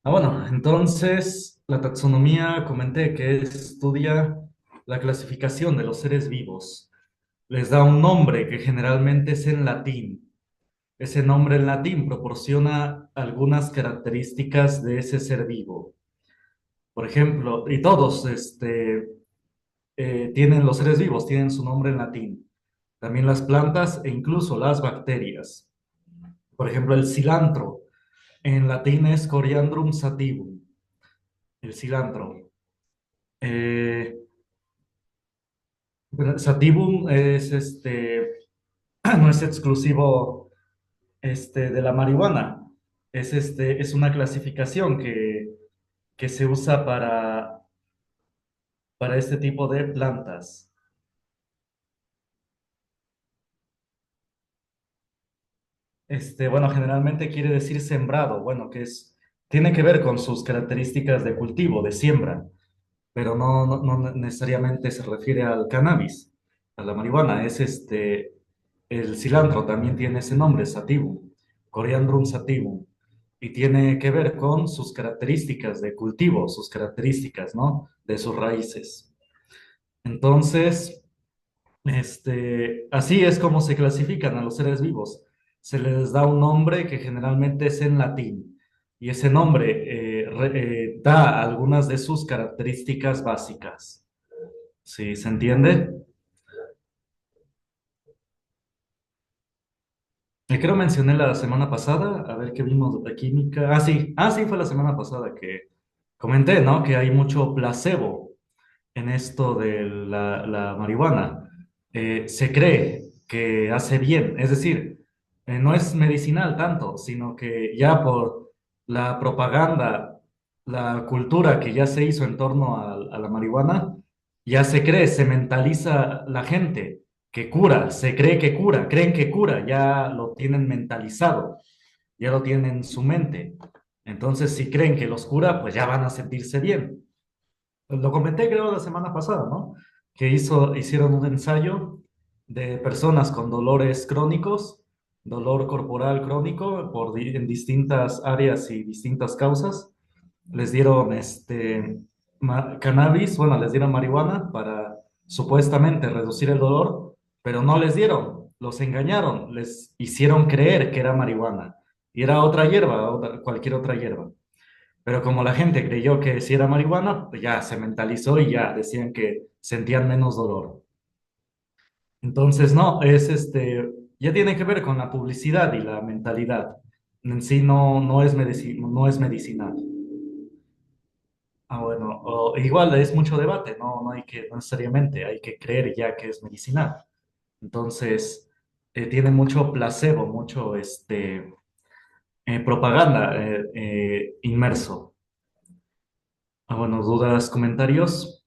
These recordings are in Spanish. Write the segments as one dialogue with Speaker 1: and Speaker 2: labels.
Speaker 1: Bueno, entonces la taxonomía comenté que estudia la clasificación de los seres vivos. Les da un nombre que generalmente es en latín. Ese nombre en latín proporciona algunas características de ese ser vivo. Por ejemplo, y todos tienen los seres vivos, tienen su nombre en latín. También las plantas e incluso las bacterias. Por ejemplo, el cilantro en latín es Coriandrum sativum, el cilantro. Eh, Sativum es no es exclusivo de la marihuana. Es una clasificación que se usa para este tipo de plantas. Bueno, generalmente quiere decir sembrado, bueno, tiene que ver con sus características de cultivo, de siembra, pero no necesariamente se refiere al cannabis, a la marihuana. El cilantro también tiene ese nombre, sativum, Coriandrum sativum, y tiene que ver con sus características de cultivo, sus características, ¿no? De sus raíces. Entonces, así es como se clasifican a los seres vivos. Se les da un nombre que generalmente es en latín, y ese nombre da algunas de sus características básicas. ¿Sí se entiende? Creo mencioné la semana pasada, a ver qué vimos de química. Sí, fue la semana pasada que comenté, ¿no? Que hay mucho placebo en esto de la marihuana. Se cree que hace bien, es decir, no es medicinal tanto, sino que ya por la propaganda, la cultura que ya se hizo en torno a la marihuana, ya se cree, se mentaliza la gente que cura, se cree que cura, creen que cura, ya lo tienen mentalizado, ya lo tienen en su mente. Entonces, si creen que los cura, pues ya van a sentirse bien. Lo comenté creo la semana pasada, ¿no? Que hicieron un ensayo de personas con dolores crónicos, dolor corporal crónico en distintas áreas y distintas causas. Les dieron cannabis, bueno, les dieron marihuana para supuestamente reducir el dolor, pero no les dieron, los engañaron, les hicieron creer que era marihuana y era otra hierba, cualquier otra hierba. Pero como la gente creyó que si era marihuana, pues ya se mentalizó y ya decían que sentían menos dolor. Entonces, no, ya tiene que ver con la publicidad y la mentalidad. En sí no es medicinal. Bueno, igual es mucho debate, no hay que, no necesariamente, hay que creer ya que es medicinal. Entonces, tiene mucho placebo, mucho propaganda inmerso. Bueno, dudas, comentarios.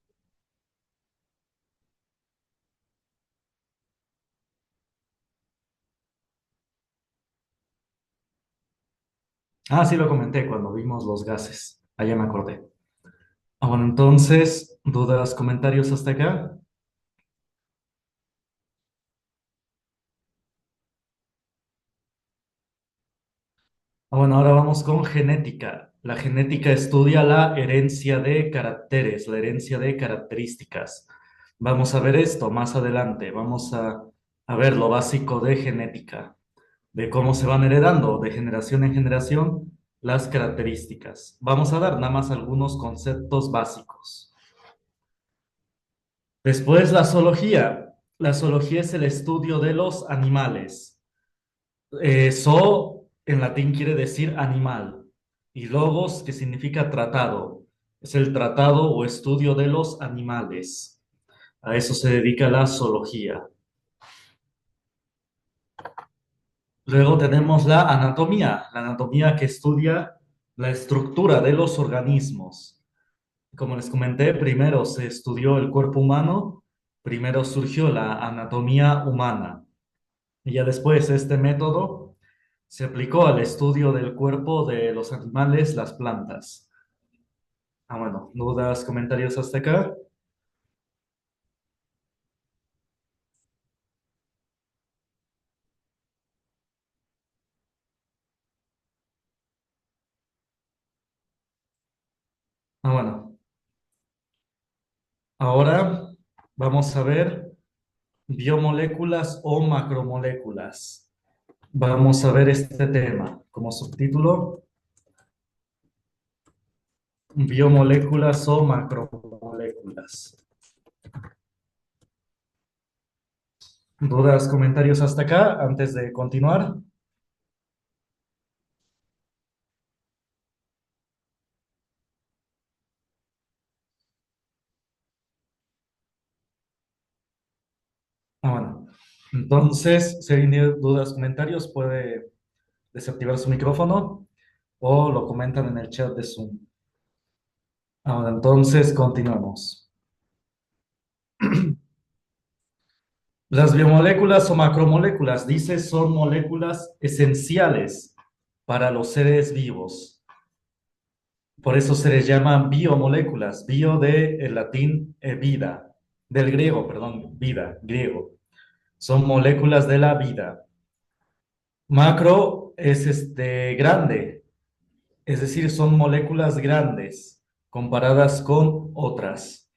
Speaker 1: Sí, lo comenté cuando vimos los gases. Allá me acordé. Bueno, entonces, dudas, comentarios hasta acá. Bueno, ahora vamos con genética. La genética estudia la herencia de caracteres, la herencia de características. Vamos a ver esto más adelante. Vamos a ver lo básico de genética, de cómo se van heredando de generación en generación las características. Vamos a dar nada más algunos conceptos básicos. Después, la zoología. La zoología es el estudio de los animales. Zoo en latín quiere decir animal y logos que significa tratado. Es el tratado o estudio de los animales. A eso se dedica la zoología. Luego tenemos la anatomía que estudia la estructura de los organismos. Como les comenté, primero se estudió el cuerpo humano, primero surgió la anatomía humana. Y ya después este método se aplicó al estudio del cuerpo de los animales, las plantas. Bueno, dudas, comentarios hasta acá. Bueno, ahora vamos a ver biomoléculas o macromoléculas. Vamos a ver este tema como subtítulo, biomoléculas o macromoléculas. ¿Dudas, comentarios hasta acá antes de continuar? Bueno, entonces, si hay dudas, comentarios, puede desactivar su micrófono o lo comentan en el chat de Zoom. Ahora, entonces, continuamos. Las biomoléculas o macromoléculas, dice, son moléculas esenciales para los seres vivos. Por eso se les llama biomoléculas, bio de el latín vida, del griego, perdón, vida, griego. Son moléculas de la vida. Macro es grande, es decir, son moléculas grandes comparadas con otras.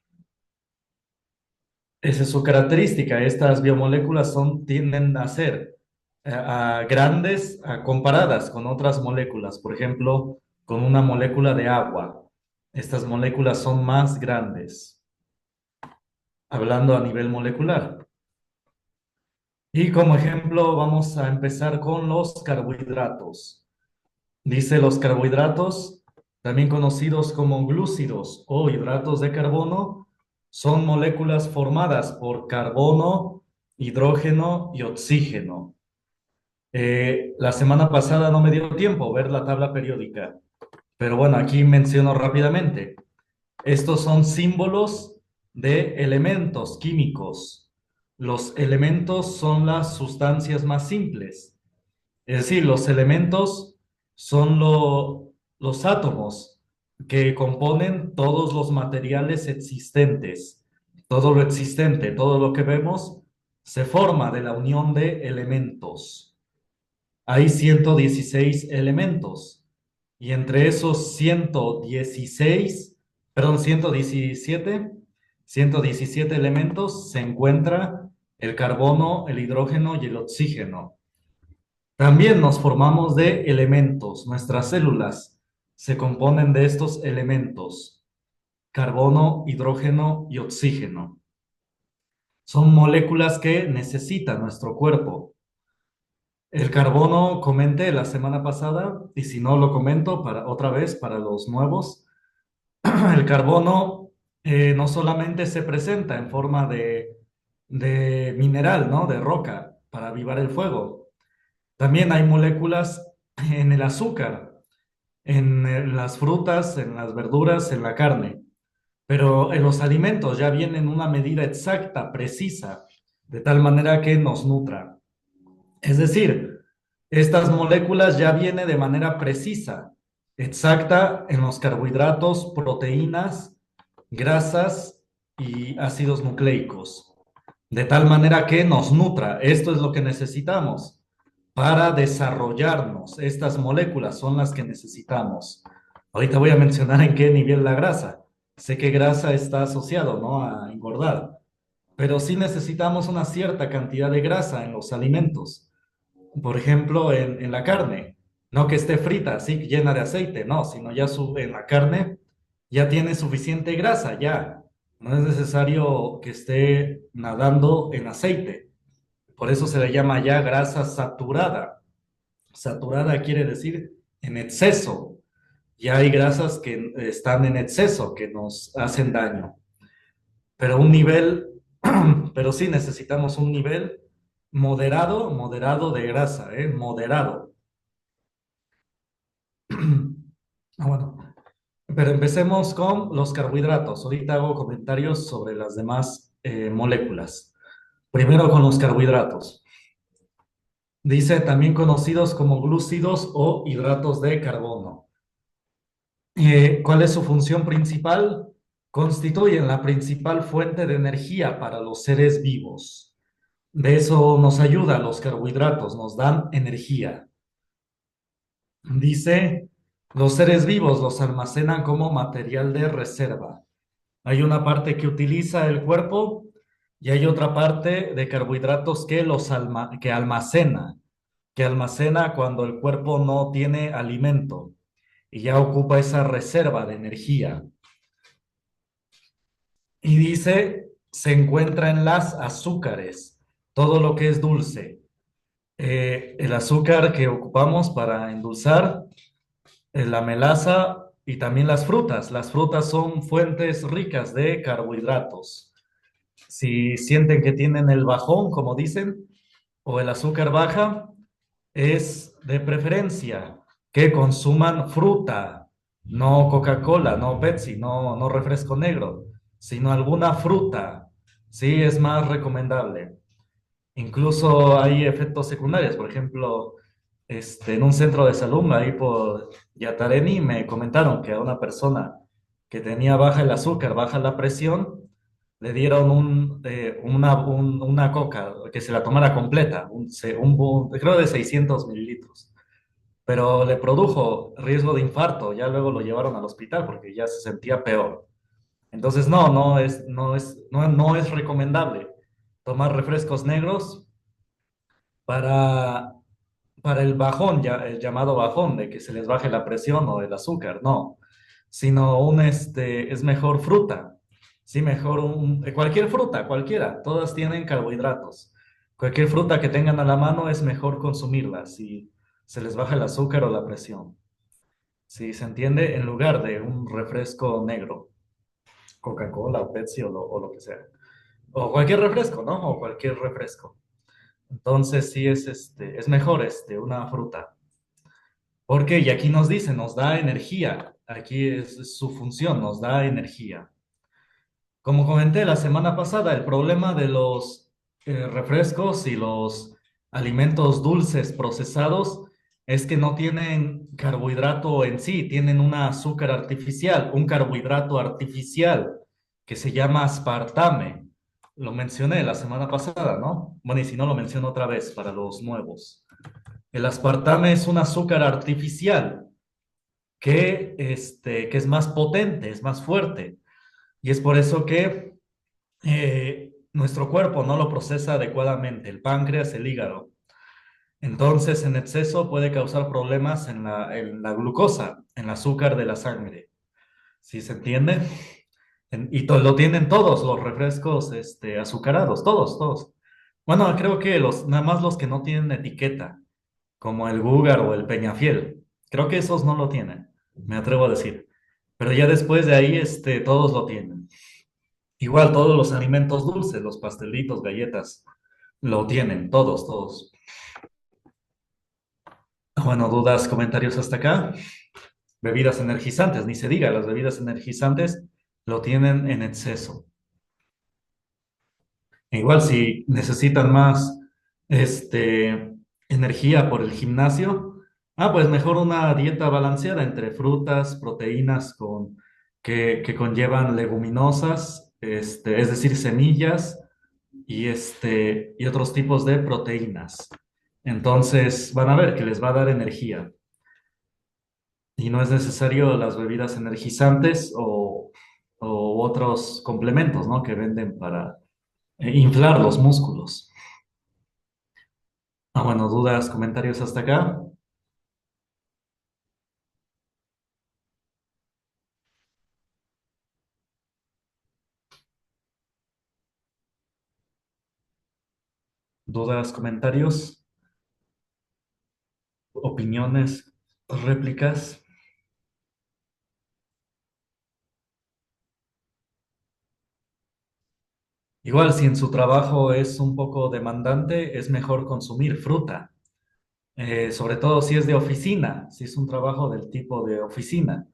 Speaker 1: Esa es su característica. Estas biomoléculas tienden a ser grandes comparadas con otras moléculas. Por ejemplo, con una molécula de agua. Estas moléculas son más grandes, hablando a nivel molecular. Y como ejemplo, vamos a empezar con los carbohidratos. Dice los carbohidratos, también conocidos como glúcidos o hidratos de carbono, son moléculas formadas por carbono, hidrógeno y oxígeno. La semana pasada no me dio tiempo ver la tabla periódica, pero bueno, aquí menciono rápidamente. Estos son símbolos de elementos químicos. Los elementos son las sustancias más simples. Es decir, los elementos son los átomos que componen todos los materiales existentes. Todo lo existente, todo lo que vemos, se forma de la unión de elementos. Hay 116 elementos y entre esos 117 elementos se encuentra el carbono, el hidrógeno y el oxígeno. También nos formamos de elementos. Nuestras células se componen de estos elementos: carbono, hidrógeno y oxígeno. Son moléculas que necesita nuestro cuerpo. El carbono comenté la semana pasada, y si no lo comento para otra vez para los nuevos, el carbono no solamente se presenta en forma de mineral, ¿no? De roca para avivar el fuego. También hay moléculas en el azúcar, en las frutas, en las verduras, en la carne. Pero en los alimentos ya viene en una medida exacta, precisa, de tal manera que nos nutra. Es decir, estas moléculas ya vienen de manera precisa, exacta en los carbohidratos, proteínas, grasas y ácidos nucleicos, de tal manera que nos nutra. Esto es lo que necesitamos para desarrollarnos. Estas moléculas son las que necesitamos. Ahorita voy a mencionar en qué nivel la grasa. Sé que grasa está asociado, ¿no? A engordar, pero sí necesitamos una cierta cantidad de grasa en los alimentos. Por ejemplo, en la carne, no que esté frita, así llena de aceite, no, sino ya en la carne ya tiene suficiente grasa, ya. No es necesario que esté nadando en aceite. Por eso se le llama ya grasa saturada. Saturada quiere decir en exceso. Ya hay grasas que están en exceso, que nos hacen daño. Pero un nivel, pero sí necesitamos un nivel moderado, moderado de grasa, ¿eh? Moderado. Bueno, pero empecemos con los carbohidratos. Ahorita hago comentarios sobre las demás moléculas. Primero con los carbohidratos. Dice también conocidos como glúcidos o hidratos de carbono. ¿Cuál es su función principal? Constituyen la principal fuente de energía para los seres vivos. De eso nos ayuda los carbohidratos, nos dan energía. Dice Los seres vivos los almacenan como material de reserva. Hay una parte que utiliza el cuerpo y hay otra parte de carbohidratos que que almacena cuando el cuerpo no tiene alimento y ya ocupa esa reserva de energía. Y dice, se encuentra en las azúcares, todo lo que es dulce. El azúcar que ocupamos para endulzar, la melaza y también las frutas. Las frutas son fuentes ricas de carbohidratos. Si sienten que tienen el bajón, como dicen, o el azúcar baja, es de preferencia que consuman fruta, no Coca-Cola, no Pepsi, no refresco negro, sino alguna fruta. Sí, es más recomendable. Incluso hay efectos secundarios, por ejemplo, en un centro de salud ahí por Yatareni me comentaron que a una persona que tenía baja el azúcar, baja la presión, le dieron una coca que se la tomara completa, creo de 600 mililitros, pero le produjo riesgo de infarto, ya luego lo llevaron al hospital porque ya se sentía peor. Entonces, no es recomendable tomar refrescos negros para, para el bajón, ya, el llamado bajón, de que se les baje la presión o el azúcar, no, sino es mejor fruta, sí, mejor cualquier fruta, cualquiera, todas tienen carbohidratos. Cualquier fruta que tengan a la mano es mejor consumirla si se les baja el azúcar o la presión. Si se entiende, en lugar de un refresco negro, Coca-Cola o Pepsi o lo que sea. O cualquier refresco, ¿no? O cualquier refresco. Entonces sí es mejor una fruta. Porque, y aquí nos dice, nos da energía. Aquí es su función, nos da energía. Como comenté la semana pasada, el problema de los refrescos y los alimentos dulces procesados es que no tienen carbohidrato en sí, tienen un azúcar artificial, un carbohidrato artificial que se llama aspartame. Lo mencioné la semana pasada, ¿no? Bueno, y si no, lo menciono otra vez para los nuevos. El aspartame es un azúcar artificial que es más potente, es más fuerte. Y es por eso que nuestro cuerpo no lo procesa adecuadamente, el páncreas, el hígado. Entonces, en exceso puede causar problemas en en la glucosa, en el azúcar de la sangre. ¿Sí se entiende? Lo tienen todos los refrescos azucarados, todos. Bueno, creo que nada más los que no tienen etiqueta, como el Gugar o el Peñafiel. Creo que esos no lo tienen, me atrevo a decir. Pero ya después de ahí, todos lo tienen. Igual todos los alimentos dulces, los pastelitos, galletas, lo tienen, todos. Bueno, dudas, comentarios hasta acá. Bebidas energizantes, ni se diga, las bebidas energizantes lo tienen en exceso. Igual si necesitan más energía por el gimnasio, pues mejor una dieta balanceada entre frutas, proteínas que conllevan leguminosas, es decir, semillas y otros tipos de proteínas. Entonces van a ver que les va a dar energía y no es necesario las bebidas energizantes o otros complementos, ¿no? Que venden para inflar los músculos. Bueno, dudas, comentarios hasta acá. Dudas, comentarios, opiniones, réplicas. Igual, si en su trabajo es un poco demandante, es mejor consumir fruta, sobre todo si es de oficina, si es un trabajo del tipo de oficina.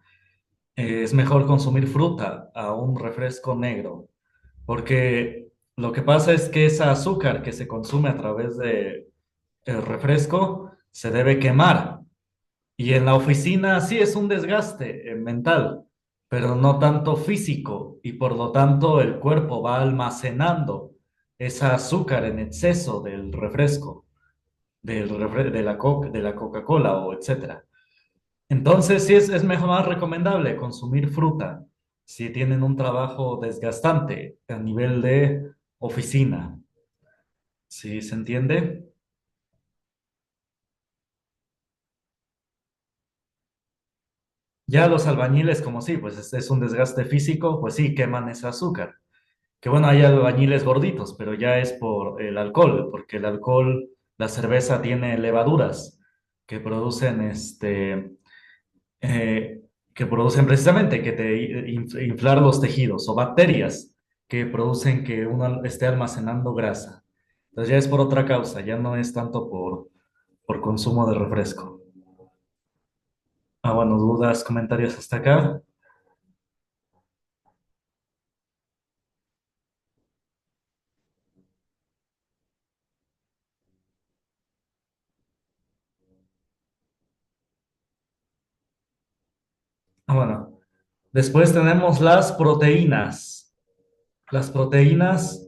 Speaker 1: Es mejor consumir fruta a un refresco negro, porque lo que pasa es que ese azúcar que se consume a través de el refresco se debe quemar. Y en la oficina sí es un desgaste mental, pero no tanto físico, y por lo tanto el cuerpo va almacenando ese azúcar en exceso del refresco, de la Coca-Cola o etcétera. Entonces, sí es mejor, más recomendable consumir fruta si tienen un trabajo desgastante a nivel de oficina. ¿Sí se entiende? Ya los albañiles, como sí, pues es un desgaste físico, pues sí, queman ese azúcar. Que bueno, hay albañiles gorditos, pero ya es por el alcohol, porque el alcohol, la cerveza tiene levaduras que producen eh, que producen precisamente que te inflar los tejidos o bacterias que producen que uno esté almacenando grasa. Entonces ya es por otra causa, ya no es tanto por consumo de refresco. Ah, bueno, dudas, comentarios hasta acá. Ah, bueno, después tenemos las proteínas. Las proteínas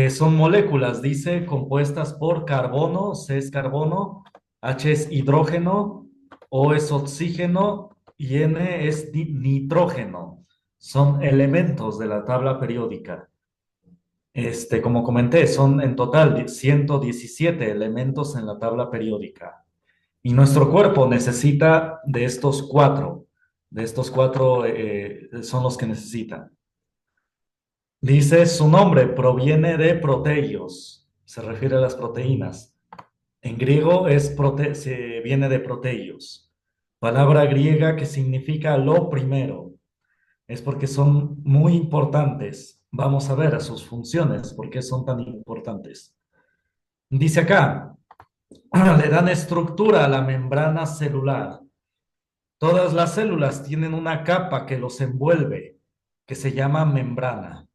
Speaker 1: son moléculas, dice, compuestas por carbono, C es carbono, H es hidrógeno, O es oxígeno y N es nitrógeno. Son elementos de la tabla periódica. Como comenté, son en total 117 elementos en la tabla periódica. Y nuestro cuerpo necesita de estos cuatro son los que necesitan. Dice, su nombre proviene de proteios, se refiere a las proteínas. En griego se viene de proteios, palabra griega que significa lo primero. Es porque son muy importantes. Vamos a ver a sus funciones, por qué son tan importantes. Dice acá, le dan estructura a la membrana celular. Todas las células tienen una capa que los envuelve, que se llama membrana.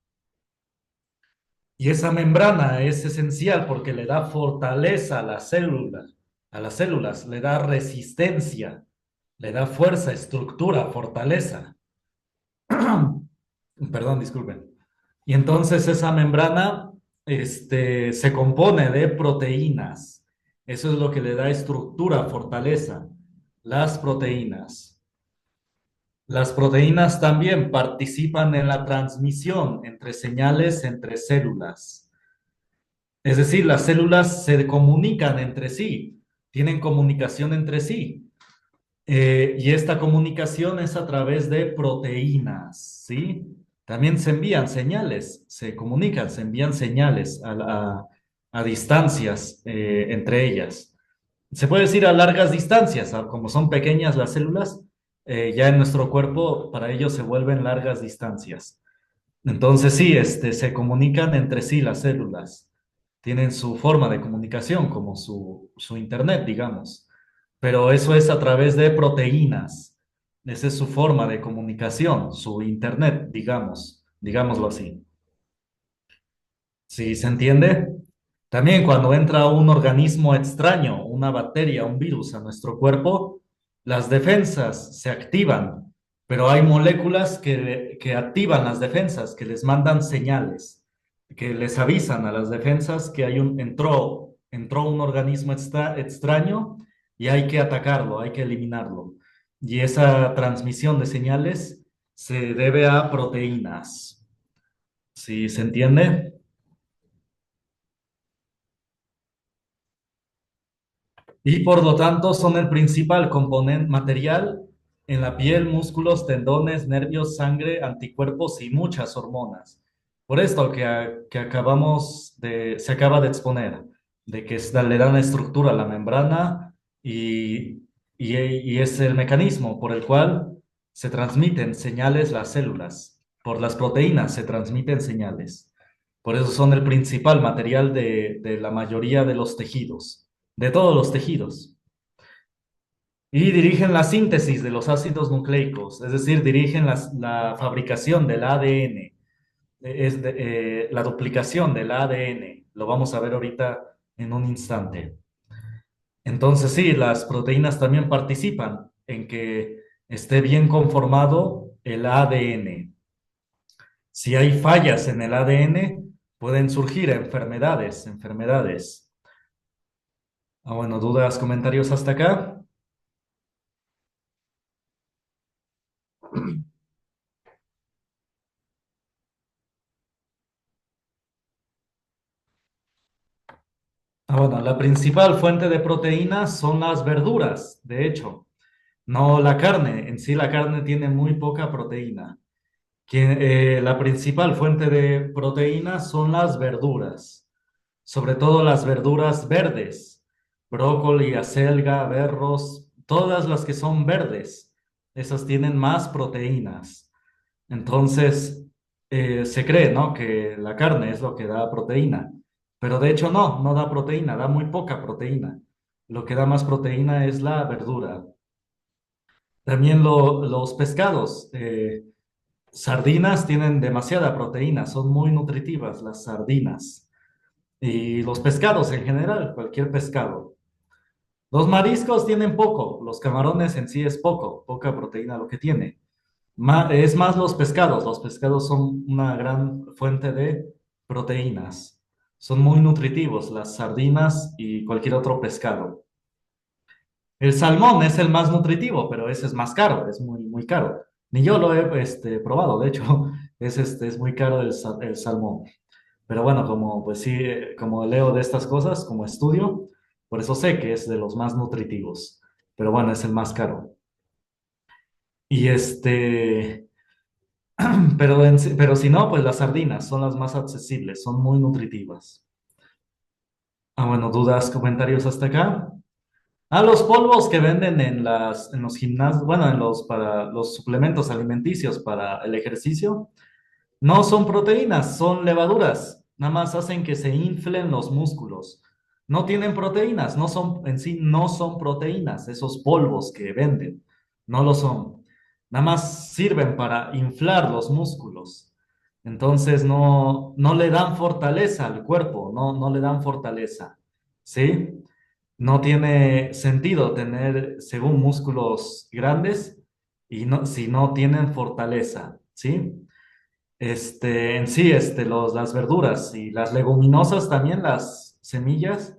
Speaker 1: Y esa membrana es esencial porque le da fortaleza a la célula, a las células, le da resistencia, le da fuerza, estructura, fortaleza. Perdón, disculpen. Y entonces esa membrana, se compone de proteínas. Eso es lo que le da estructura, fortaleza, las proteínas. Las proteínas también participan en la transmisión entre señales entre células. Es decir, las células se comunican entre sí, tienen comunicación entre sí. Y esta comunicación es a través de proteínas, ¿sí? También se envían señales, se comunican, se envían señales a distancias entre ellas. Se puede decir a largas distancias, como son pequeñas las células, ya en nuestro cuerpo para ellos se vuelven largas distancias. Entonces sí, se comunican entre sí las células, tienen su forma de comunicación como su internet, digamos, pero eso es a través de proteínas. Esa es su forma de comunicación, su internet, digamos, digámoslo así. ¿Sí se entiende? También cuando entra un organismo extraño, una bacteria, un virus a nuestro cuerpo, las defensas se activan, pero hay moléculas que activan las defensas, que les mandan señales, que les avisan a las defensas que entró un organismo extraño y hay que atacarlo, hay que eliminarlo. Y esa transmisión de señales se debe a proteínas. ¿Sí se entiende? Y por lo tanto son el principal componente material en la piel, músculos, tendones, nervios, sangre, anticuerpos y muchas hormonas. Por esto que se acaba de exponer, de que le dan estructura a la membrana y es el mecanismo por el cual se transmiten señales las células. Por las proteínas se transmiten señales. Por eso son el principal material de la mayoría de los tejidos, de todos los tejidos. Y dirigen la síntesis de los ácidos nucleicos, es decir, dirigen la fabricación del ADN, la duplicación del ADN. Lo vamos a ver ahorita en un instante. Entonces, sí, las proteínas también participan en que esté bien conformado el ADN. Si hay fallas en el ADN, pueden surgir enfermedades. Ah, bueno, dudas, comentarios hasta acá. Bueno, la principal fuente de proteínas son las verduras, de hecho, no la carne. En sí, la carne tiene muy poca proteína. La principal fuente de proteínas son las verduras, sobre todo las verduras verdes, brócoli, acelga, berros, todas las que son verdes, esas tienen más proteínas. Entonces, se cree, ¿no? Que la carne es lo que da proteína, pero de hecho no, no da proteína, da muy poca proteína. Lo que da más proteína es la verdura. También los pescados, sardinas tienen demasiada proteína, son muy nutritivas las sardinas. Y los pescados en general, cualquier pescado. Los mariscos tienen poco, los camarones en sí es poco, poca proteína lo que tiene. Es más los pescados son una gran fuente de proteínas. Son muy nutritivos las sardinas y cualquier otro pescado. El salmón es el más nutritivo, pero ese es más caro, es muy, muy caro. Ni yo lo he probado, de hecho, es muy caro el salmón. Pero bueno, como pues sí, como leo de estas cosas, como estudio, por eso sé que es de los más nutritivos. Pero bueno, es el más caro. Y pero si no, pues las sardinas son las más accesibles, son muy nutritivas. Ah, bueno, dudas, comentarios hasta acá. Ah, los polvos que venden en los gimnasios, bueno, para los suplementos alimenticios para el ejercicio. No son proteínas, son levaduras. Nada más hacen que se inflen los músculos. No tienen proteínas, no son en sí no son proteínas, esos polvos que venden. No lo son. Nada más sirven para inflar los músculos. Entonces no le dan fortaleza al cuerpo, no le dan fortaleza. ¿Sí? No tiene sentido tener, según músculos grandes, y no, si no tienen fortaleza. ¿Sí? En sí, las verduras y las leguminosas también, las semillas,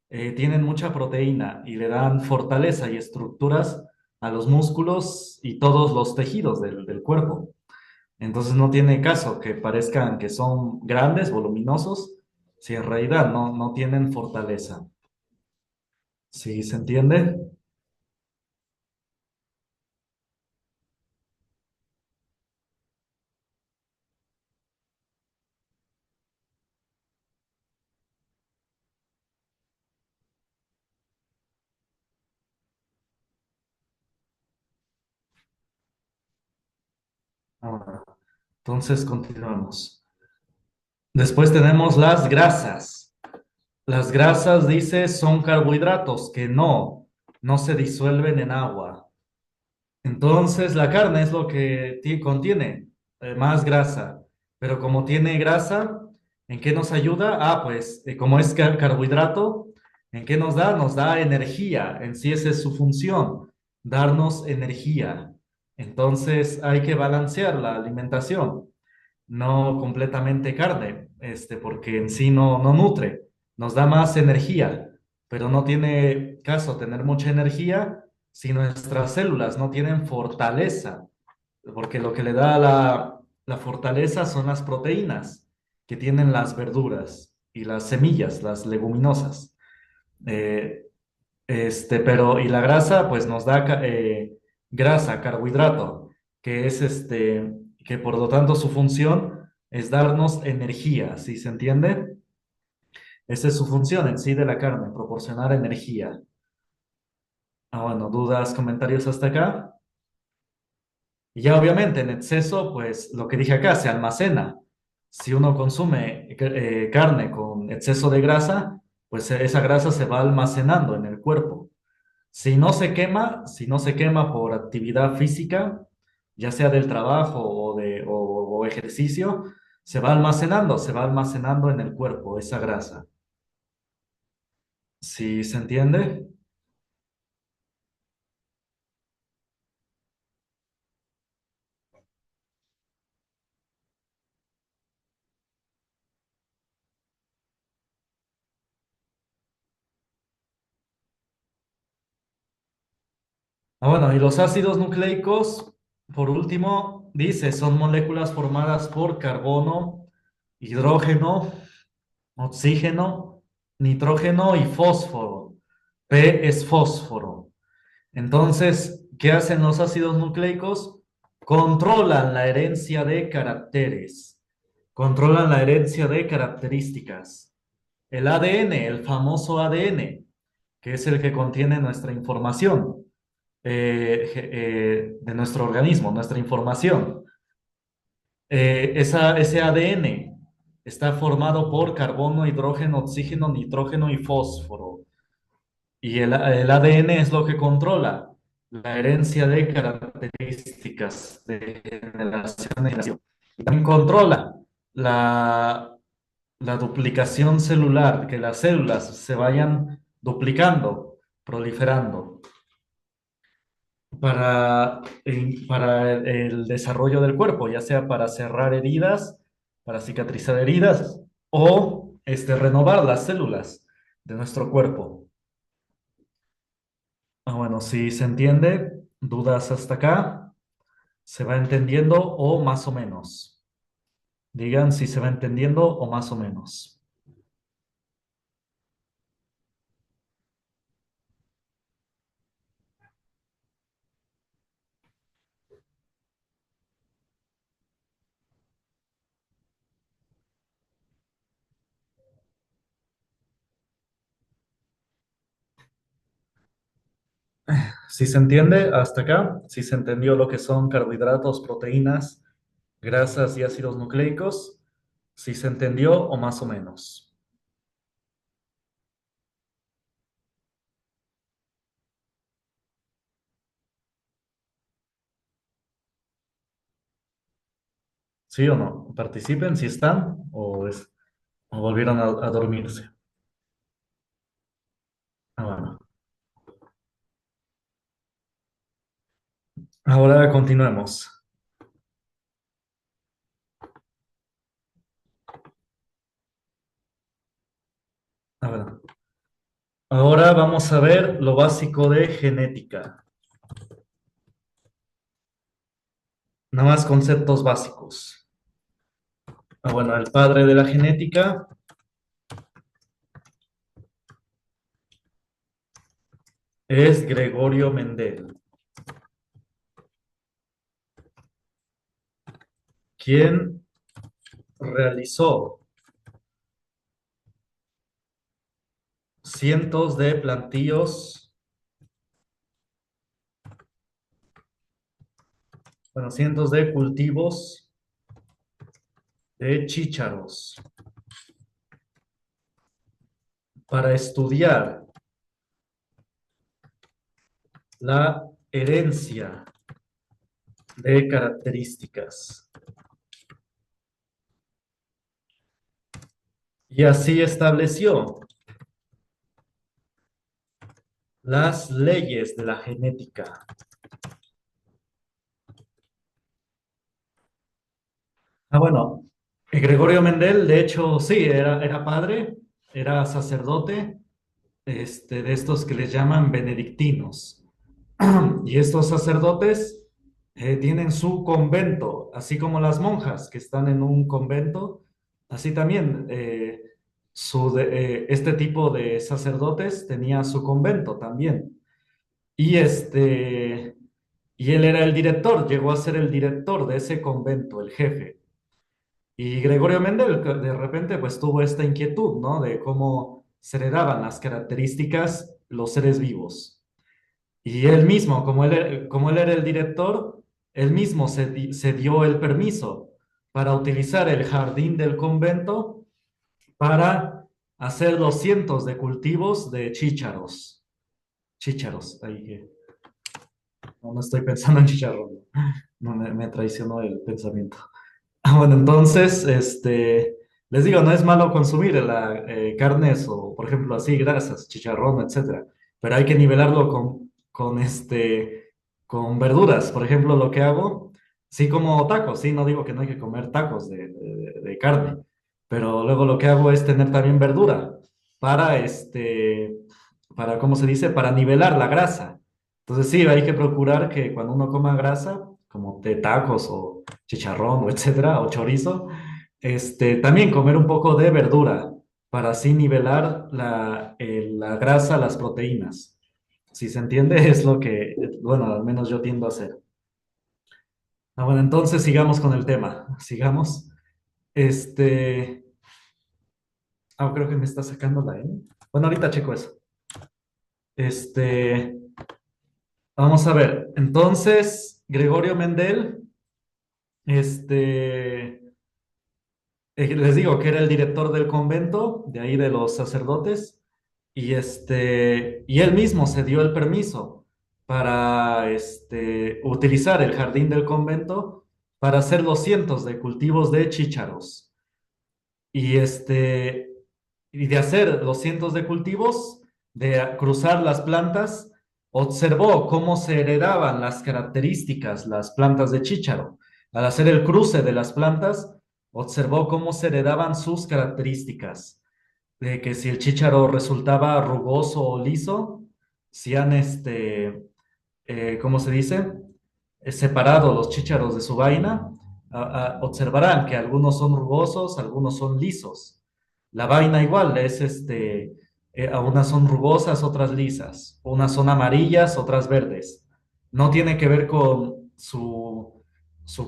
Speaker 1: tienen mucha proteína y le dan fortaleza y estructuras a los músculos y todos los tejidos del cuerpo. Entonces no tiene caso que parezcan que son grandes, voluminosos, si en realidad no tienen fortaleza. ¿Sí se entiende? Ahora, entonces continuamos. Después tenemos las grasas. Las grasas, dice, son carbohidratos que no se disuelven en agua. Entonces, la carne es lo que contiene más grasa. Pero como tiene grasa, ¿en qué nos ayuda? Ah, pues como es carbohidrato, ¿en qué nos da? Nos da energía. En sí esa es su función, darnos energía. Entonces, hay que balancear la alimentación, no completamente carne, porque en sí no nutre, nos da más energía, pero no tiene caso tener mucha energía si nuestras células no tienen fortaleza, porque lo que le da la fortaleza son las proteínas que tienen las verduras y las semillas, las leguminosas. Eh, y la grasa, pues nos da grasa, carbohidrato, que es que por lo tanto su función es darnos energía, ¿sí se entiende? Esa es su función en sí de la carne, proporcionar energía. Ah, bueno, dudas, comentarios hasta acá. Y ya obviamente en exceso, pues lo que dije acá, se almacena. Si uno consume carne con exceso de grasa, pues esa grasa se va almacenando en el cuerpo. Si no se quema por actividad física, ya sea del trabajo o ejercicio, se va almacenando en el cuerpo esa grasa. ¿Sí se entiende? Ah, bueno, y los ácidos nucleicos. Por último, dice, son moléculas formadas por carbono, hidrógeno, oxígeno, nitrógeno y fósforo. P es fósforo. Entonces, ¿qué hacen los ácidos nucleicos? Controlan la herencia de caracteres, controlan la herencia de características. El ADN, el famoso ADN, que es el que contiene nuestra información de nuestro organismo, nuestra información. Ese ADN está formado por carbono, hidrógeno, oxígeno, nitrógeno y fósforo. Y el ADN es lo que controla la herencia de características de generación en generación. Y también controla la, la duplicación celular, que las células se vayan duplicando, proliferando para el desarrollo del cuerpo, ya sea para cerrar heridas, para cicatrizar heridas o renovar las células de nuestro cuerpo. Bueno, si se entiende, dudas hasta acá, se va entendiendo o más o menos. Digan si se va entendiendo o más o menos. Si se entiende hasta acá, si se entendió lo que son carbohidratos, proteínas, grasas y ácidos nucleicos, si se entendió o más o menos. ¿Sí o no? Participen si están o volvieron a dormirse. Bueno. Ahora continuemos. A ver. Ahora vamos a ver lo básico de genética. Nada más conceptos básicos. Bueno, el padre de la genética es Gregorio Mendel, quien realizó cientos de plantíos, bueno, cientos de cultivos de chícharos para estudiar la herencia de características. Y así estableció las leyes de la genética. Bueno, Gregorio Mendel, de hecho, sí, era padre, era sacerdote, de estos que les llaman benedictinos. Y estos sacerdotes tienen su convento, así como las monjas que están en un convento, así también este tipo de sacerdotes tenía su convento también. Y y él era el director, llegó a ser el director de ese convento, el jefe. Y Gregorio Mendel de repente pues tuvo esta inquietud, ¿no? De cómo se heredaban las características los seres vivos. Y él mismo, como él era el director, él mismo se dio el permiso para utilizar el jardín del convento para hacer los cientos de cultivos de chícharos. Chícharos, ahí que no estoy pensando en chicharrón, no me traicionó el pensamiento. Bueno, entonces, les digo, no es malo consumir carnes o, por ejemplo, así, grasas, chicharrón, etcétera, pero hay que nivelarlo con verduras. Por ejemplo, lo que hago, sí como tacos, sí, no digo que no hay que comer tacos de carne, pero luego lo que hago es tener también verdura para, ¿cómo se dice? Para nivelar la grasa. Entonces, sí, hay que procurar que cuando uno coma grasa, como de tacos o chicharrón o etcétera, o chorizo, también comer un poco de verdura para así nivelar la grasa, las proteínas. Si se entiende, es lo que, bueno, al menos yo tiendo a hacer. Bueno, entonces sigamos con el tema. Sigamos. Este, creo que me está sacando la N. Bueno, ahorita checo eso. Este, Vamos a ver. Entonces, Gregorio Mendel, este, les digo que era el director del convento, de ahí de los sacerdotes, y él mismo se dio el permiso para utilizar el jardín del convento para hacer los cientos de cultivos de chícharos. Y, y de hacer los cientos de cultivos, de cruzar las plantas, observó cómo se heredaban las características, las plantas de chícharo. Al hacer el cruce de las plantas, observó cómo se heredaban sus características, de que si el chícharo resultaba rugoso o liso, si han, ¿cómo se dice? Separado los chícharos de su vaina, observarán que algunos son rugosos, algunos son lisos. La vaina igual es unas son rugosas, otras lisas, unas son amarillas, otras verdes. No tiene que ver con su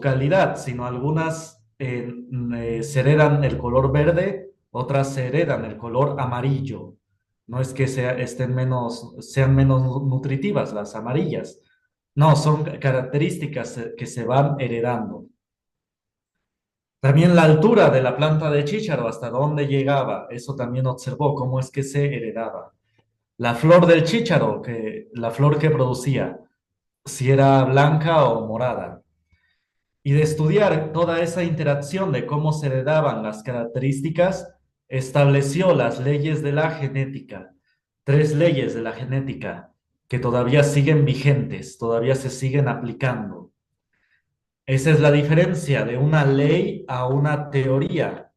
Speaker 1: calidad, sino algunas se heredan el color verde, otras se heredan el color amarillo. No es que sean menos nutritivas las amarillas. No, son características que se van heredando. También la altura de la planta de chícharo, hasta dónde llegaba, eso también observó cómo es que se heredaba. La flor del chícharo, la flor que producía, si era blanca o morada. Y de estudiar toda esa interacción de cómo se heredaban las características, estableció las leyes de la genética, tres leyes de la genética que todavía siguen vigentes, todavía se siguen aplicando. Esa es la diferencia de una ley a una teoría.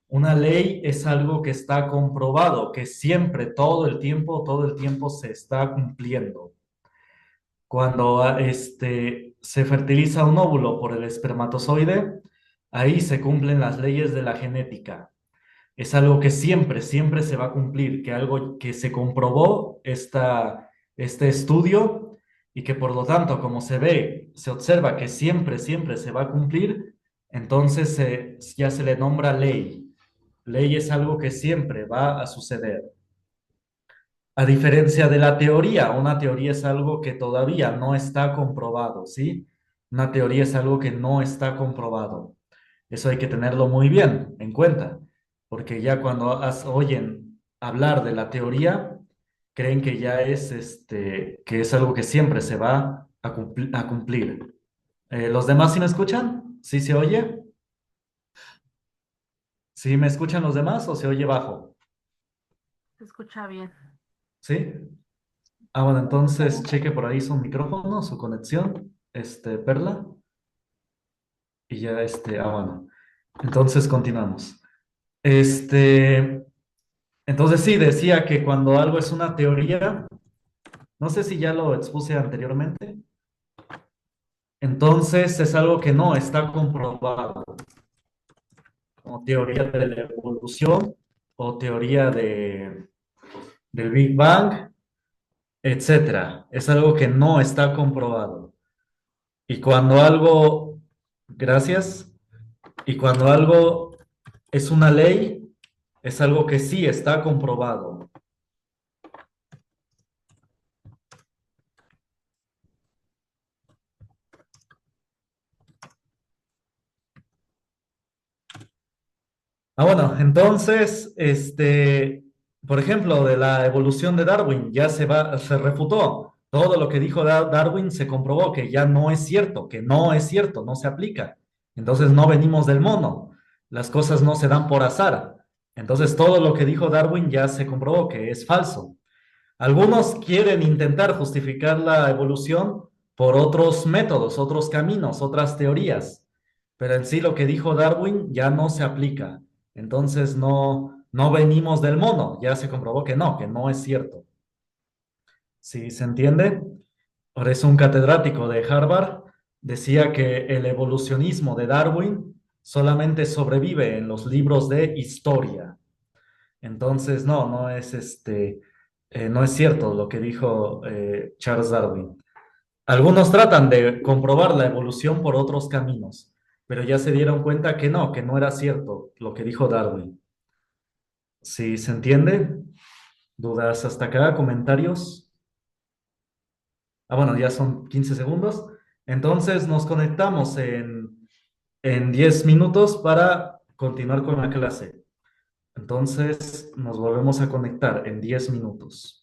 Speaker 1: Una ley es algo que está comprobado, que siempre, todo el tiempo se está cumpliendo. Cuando se fertiliza un óvulo por el espermatozoide, ahí se cumplen las leyes de la genética. Es algo que siempre, siempre se va a cumplir, que algo que se comprobó este estudio y que por lo tanto, como se ve, se observa que siempre, siempre se va a cumplir, entonces ya se le nombra ley. Ley es algo que siempre va a suceder. A diferencia de la teoría, una teoría es algo que todavía no está comprobado, ¿sí? Una teoría es algo que no está comprobado. Eso hay que tenerlo muy bien en cuenta, porque ya cuando oyen hablar de la teoría, creen que ya es que es algo que siempre se va a cumplir. ¿Los demás sí me escuchan? ¿Sí se oye? ¿Sí me escuchan los demás o se oye bajo?
Speaker 2: Se escucha bien.
Speaker 1: ¿Sí? Bueno, entonces cheque por ahí su micrófono, su conexión, Perla, y ya bueno. Entonces continuamos. Este, entonces sí, decía que cuando algo es una teoría, no sé si ya lo expuse anteriormente, entonces es algo que no está comprobado, como teoría de la evolución o teoría del Big Bang, etcétera. Es algo que no está comprobado. Y cuando algo, gracias, y cuando algo es una ley, es algo que sí está comprobado. Bueno, entonces, por ejemplo, de la evolución de Darwin, ya se refutó. Todo lo que dijo Darwin se comprobó que ya no es cierto, que no es cierto, no se aplica. Entonces no venimos del mono. Las cosas no se dan por azar. Entonces todo lo que dijo Darwin ya se comprobó que es falso. Algunos quieren intentar justificar la evolución por otros métodos, otros caminos, otras teorías, pero en sí lo que dijo Darwin ya no se aplica. Entonces no venimos del mono, ya se comprobó que no es cierto. ¿Sí se entiende? Ahora es un catedrático de Harvard, Decía que el evolucionismo de Darwin solamente sobrevive en los libros de historia. Entonces, no, no es cierto lo que dijo Charles Darwin. Algunos tratan de comprobar la evolución por otros caminos, pero ya se dieron cuenta que no era cierto lo que dijo Darwin. ¿Sí se entiende? ¿Dudas hasta acá? ¿Comentarios? Ah, bueno, ya son 15 segundos. Entonces nos conectamos en 10 minutos para continuar con la clase. Entonces nos volvemos a conectar en 10 minutos.